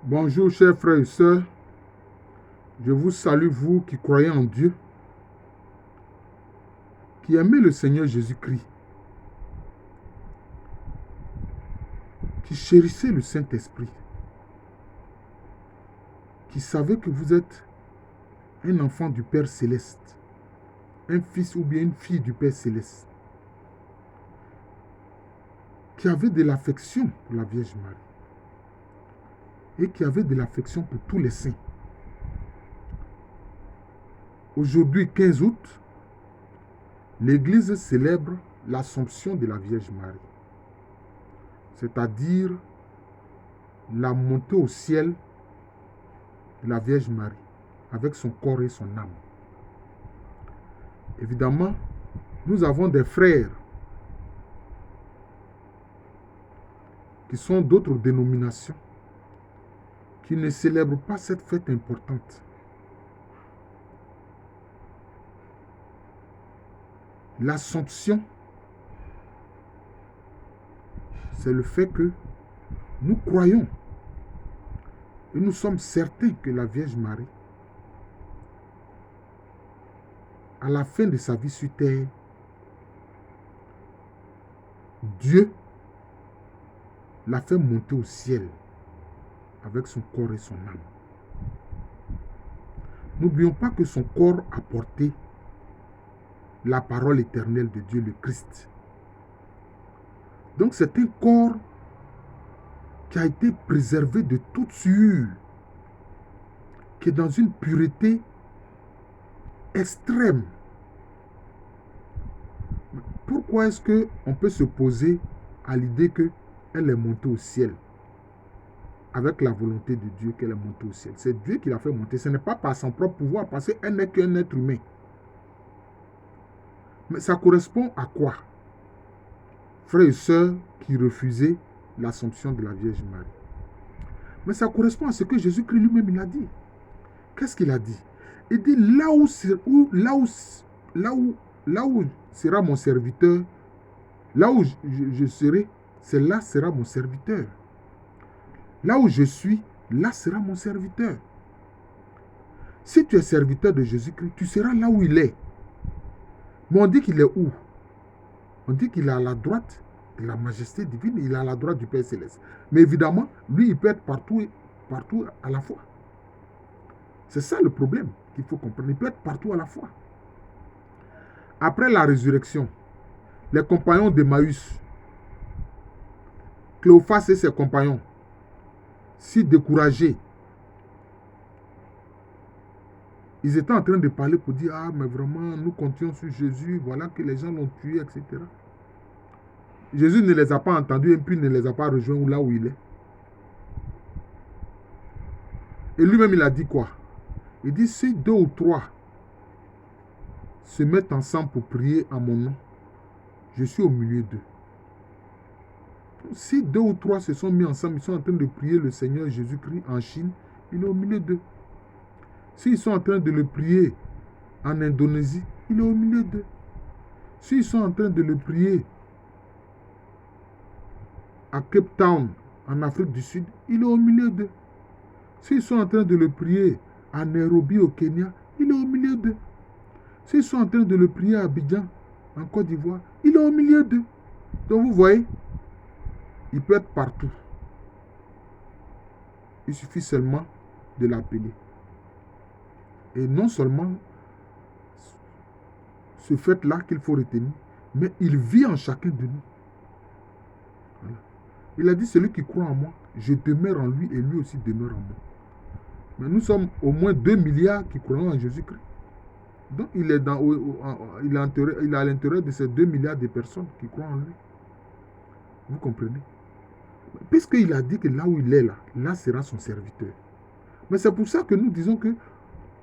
Bonjour chers frères et sœurs, je vous salue vous qui croyez en Dieu, qui aimez le Seigneur Jésus-Christ, qui chérissez le Saint-Esprit, qui savez que vous êtes un enfant du Père Céleste, un fils ou bien une fille du Père Céleste, qui avez de l'affection pour la Vierge Marie et qui avez de l'affection pour tous les saints. Aujourd'hui, 15 août, l'Église célèbre l'Assomption de la Vierge Marie, c'est-à-dire la montée au ciel de la Vierge Marie, avec son corps et son âme. Évidemment, nous avons des frères qui sont d'autres dénominations, qui ne célèbrent pas cette fête importante. L'Assomption, c'est le fait que nous croyons et nous sommes certains que la Vierge Marie, à la fin de sa vie sur terre, Dieu l'a fait monter au ciel avec son corps et son âme. N'oublions pas que son corps a porté la parole éternelle de Dieu, le Christ. Donc c'est un corps qui a été préservé de toute souillure, qui est dans une pureté extrême. Pourquoi est-ce qu'on peut se poser à l'idée qu'elle est montée au ciel avec la volonté de Dieu qu'elle est montée au ciel? C'est Dieu qui l'a fait monter. Ce n'est pas par son propre pouvoir, parce qu'elle n'est qu'un être humain. Mais ça correspond à quoi? Frères et sœurs qui refusaient l'Assomption de la Vierge Marie. Mais ça correspond à ce que Jésus-Christ lui-même il a dit. Qu'est-ce qu'il a dit? Il dit, là où sera mon serviteur, là où je serai, c'est là sera mon serviteur. Là où je suis, là sera mon serviteur. Si tu es serviteur de Jésus-Christ, tu seras là où il est. Mais on dit qu'il est où? On dit qu'il est à la droite de la majesté divine, il est à la droite du Père Céleste. Mais évidemment, lui, il peut être partout à la fois. C'est ça le problème qu'il faut comprendre. Il peut être partout à la fois. Après la résurrection, les compagnons d'Emmaüs, Cléophas et ses compagnons, si découragés, ils étaient en train de parler pour dire, ah, mais vraiment, nous comptions sur Jésus, voilà que les gens l'ont tué, etc. Jésus ne les a pas entendus et puis ne les a pas rejoints là où il est. Et lui-même, il a dit quoi? Il dit, si 2 ou 3 se mettent ensemble pour prier à mon nom, je suis au milieu d'eux. Si 2 ou 3 se sont mis ensemble, ils sont en train de prier le Seigneur Jésus-Christ en Chine, il est au milieu d'eux. S'ils sont en train de le prier en Indonésie, il est au milieu d'eux. S'ils sont en train de le prier à Cape Town, en Afrique du Sud, il est au milieu d'eux. S'ils sont en train de le prier à Nairobi, au Kenya, il est au milieu d'eux. S'ils sont en train de le prier à Abidjan, en Côte d'Ivoire, il est au milieu d'eux. Donc vous voyez, il peut être partout. Il suffit seulement de l'appeler. Et non seulement ce fait-là qu'il faut retenir, mais il vit en chacun de nous. Voilà. Il a dit, celui qui croit en moi, je demeure en lui et lui aussi demeure en moi. Mais nous sommes au moins 2 milliards qui croyons en Jésus-Christ. Donc il est à l'intérieur de ces 2 milliards de personnes qui croient en lui. Vous comprenez? Puisqu'il a dit que là où il est, là sera son serviteur. Mais c'est pour ça que nous disons que,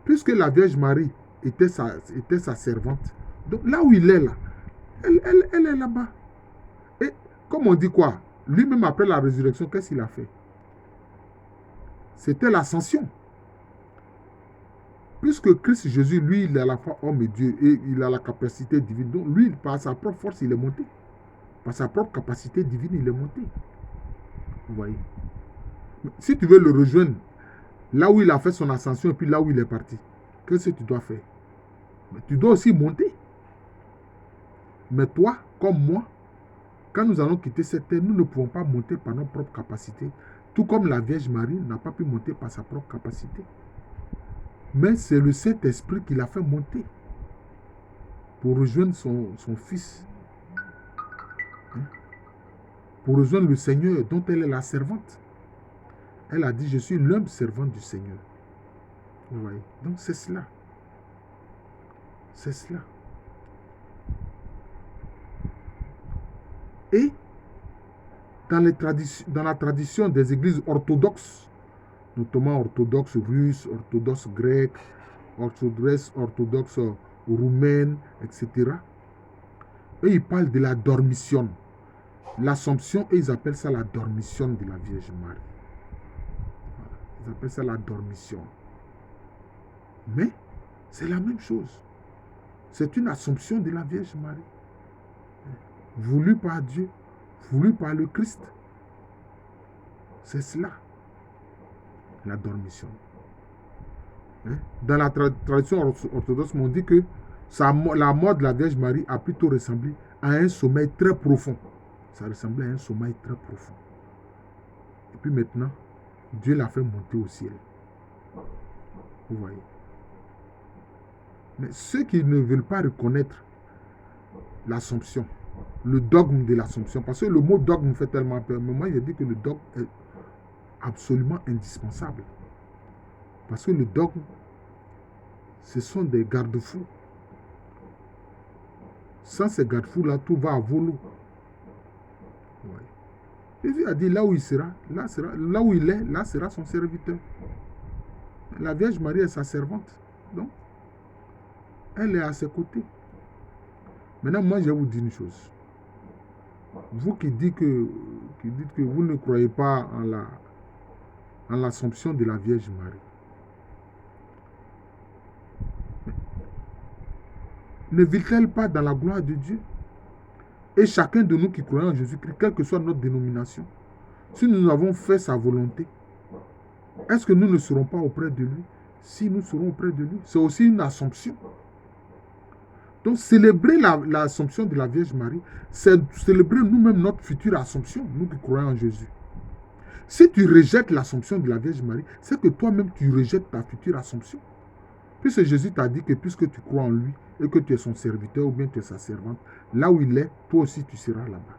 puisque la Vierge Marie était sa servante, donc là où il est là, elle est là-bas. Et comme on dit quoi? Lui-même après la résurrection, qu'est-ce qu'il a fait? C'était l'ascension. Puisque Christ Jésus, lui, il est à la fois homme et Dieu, et il a la capacité divine. Donc lui, par sa propre force, il est monté. Par sa propre capacité divine, il est monté. Vous voyez? Si tu veux le rejoindre, là où il a fait son ascension et puis là où il est parti, qu'est-ce que tu dois faire? Mais tu dois aussi monter. Mais toi, comme moi, quand nous allons quitter cette terre, nous ne pouvons pas monter par nos propres capacités. Tout comme la Vierge Marie n'a pas pu monter par sa propre capacité. Mais c'est le Saint-Esprit qui l'a fait monter pour rejoindre son Fils. Hein? Pour rejoindre le Seigneur dont elle est la servante. Elle a dit, je suis l'humble servante du Seigneur. Vous voyez? Donc c'est cela. C'est cela. Et dans la tradition des églises orthodoxes, notamment orthodoxes russes, orthodoxes grecs, orthodoxes roumaines, etc. Eux, ils parlent de la dormition. L'Assomption, ils appellent ça la dormition de la Vierge Marie. Voilà. Ils appellent ça la dormition. Mais c'est la même chose. C'est une Assomption de la Vierge Marie. Voulue par Dieu, voulue par le Christ. C'est cela, la dormition. Dans la tradition orthodoxe, on dit que la mort de la Vierge Marie a plutôt ressemblé à un sommeil très profond. Ça ressemblait à un sommeil très profond. Et puis maintenant, Dieu l'a fait monter au ciel. Vous voyez. Mais ceux qui ne veulent pas reconnaître l'Assomption, le dogme de l'Assomption, parce que le mot dogme me fait tellement peur, mais moi j'ai dit que le dogme est absolument indispensable. Parce que le dogme, ce sont des garde-fous. Sans ces garde-fous-là, tout va à volo. Ouais. Jésus a dit, là où il sera, là où il est, là sera son serviteur. La Vierge Marie est sa servante. Donc, elle est à ses côtés. Maintenant, moi, je vais vous dire une chose. Vous qui dites que vous ne croyez pas en l'Assomption de la Vierge Marie. Ne vit-elle pas dans la gloire de Dieu? Et chacun de nous qui croyons en Jésus-Christ, quelle que soit notre dénomination, si nous avons fait sa volonté, est-ce que nous ne serons pas auprès de lui? Si nous serons auprès de lui, c'est aussi une Assomption. Donc, célébrer l'Assomption de la Vierge Marie, c'est célébrer nous-mêmes notre future Assomption, nous qui croyons en Jésus. Si tu rejettes l'Assomption de la Vierge Marie, c'est que toi-même tu rejettes ta future Assomption. Puisque Jésus t'a dit que puisque tu crois en lui et que tu es son serviteur ou bien tu es sa servante, là où il est, toi aussi tu seras là-bas.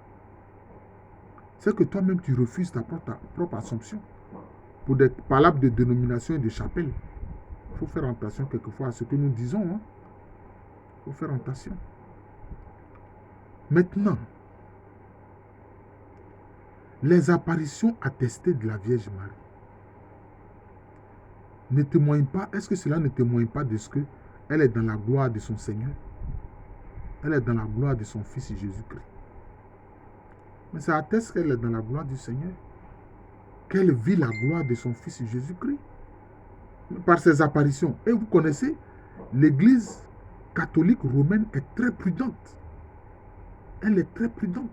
C'est que toi-même tu refuses ta propre Assomption. Pour des palabres de dénomination et de chapelle. Il faut faire attention quelquefois à ce que nous disons. Il faut faire attention. Maintenant, les apparitions attestées de la Vierge Marie ne témoignent pas, est-ce que cela ne témoigne pas de ce qu'elle est dans la gloire de son Seigneur? Elle est dans la gloire de son Fils Jésus-Christ. Mais ça atteste qu'elle est dans la gloire du Seigneur, qu'elle vit la gloire de son Fils Jésus-Christ par ses apparitions. Et vous connaissez, l'Église catholique romaine est très prudente. Elle est très prudente.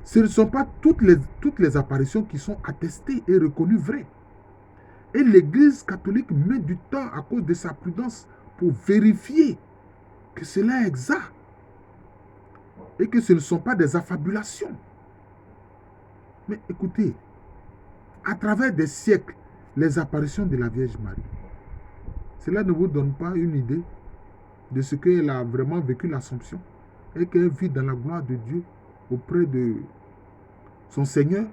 Ce ne sont pas toutes les apparitions qui sont attestées et reconnues vraies. Et l'Église catholique met du temps à cause de sa prudence pour vérifier que cela est exact et que ce ne sont pas des affabulations. Mais écoutez, à travers des siècles, les apparitions de la Vierge Marie, cela ne vous donne pas une idée de ce qu'elle a vraiment vécu l'Assomption et qu'elle vit dans la gloire de Dieu auprès de son Seigneur.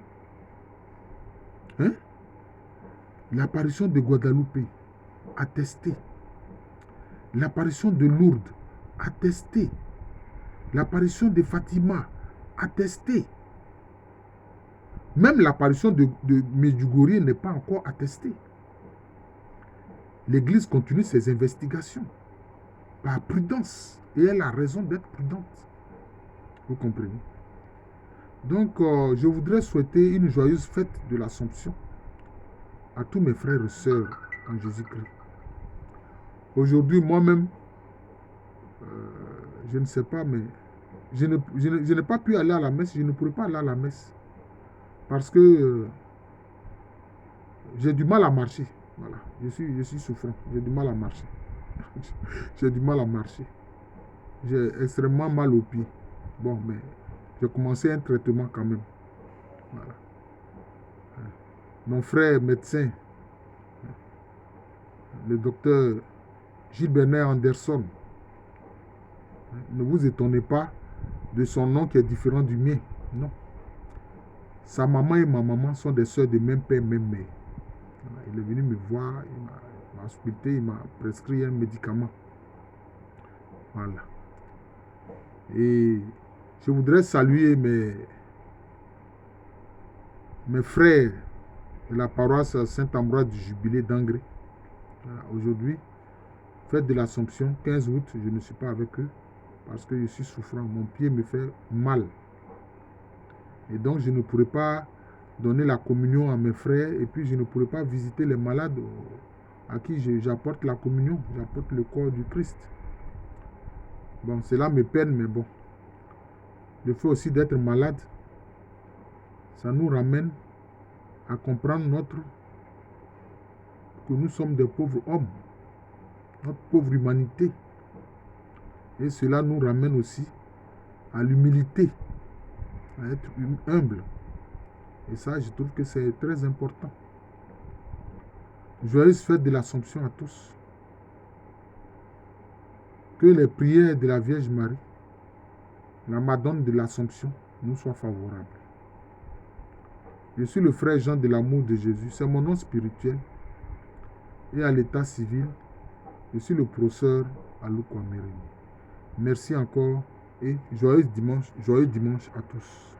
Hein? L'apparition de Guadalupe, attestée. L'apparition de Lourdes, attestée. L'apparition de Fatima, attestée. Même l'apparition de Medjugorje n'est pas encore attestée. L'Église continue ses investigations par prudence. Et elle a raison d'être prudente. Vous comprenez? Donc, je voudrais souhaiter une joyeuse fête de l'Assomption à tous mes frères et sœurs en Jésus-Christ. Aujourd'hui, moi-même, je ne sais pas, mais je n'ai pas pu aller à la messe. Je ne pourrais pas aller à la messe. Parce que j'ai du mal à marcher. Voilà, je suis souffrant, j'ai du mal à marcher. J'ai du mal à marcher. J'ai extrêmement mal aux pieds. Bon, mais j'ai commencé un traitement quand même. Voilà. Mon frère médecin, le docteur Gilles Bernard Anderson, ne vous étonnez pas de son nom qui est différent du mien. Non. Sa maman et ma maman sont des sœurs de même père, même mère. Voilà. Il est venu me voir, il m'a ausculté, il m'a prescrit un médicament. Voilà. Et je voudrais saluer mes frères de la paroisse Saint-Ambroise du Jubilé d'Angré. Voilà. Aujourd'hui, fête de l'Assomption, 15 août, je ne suis pas avec eux parce que je suis souffrant. Mon pied me fait mal. Et donc, je ne pourrai pas donner la communion à mes frères et puis je ne pourrai pas visiter les malades à qui j'apporte la communion, j'apporte le corps du Christ. Bon, cela me peine, mais bon. Le fait aussi d'être malade, ça nous ramène à comprendre que nous sommes des pauvres hommes, notre pauvre humanité. Et cela nous ramène aussi à l'humilité, à être humble. Et ça, je trouve que c'est très important. Joyeuse fête de l'Assomption à tous. Que les prières de la Vierge Marie, la Madone de l'Assomption, nous soient favorables. Je suis le frère Jean de l'amour de Jésus. C'est mon nom spirituel. Et à l'état civil, je suis le professeur Aluko Amérénie. Merci encore et joyeux dimanche à tous.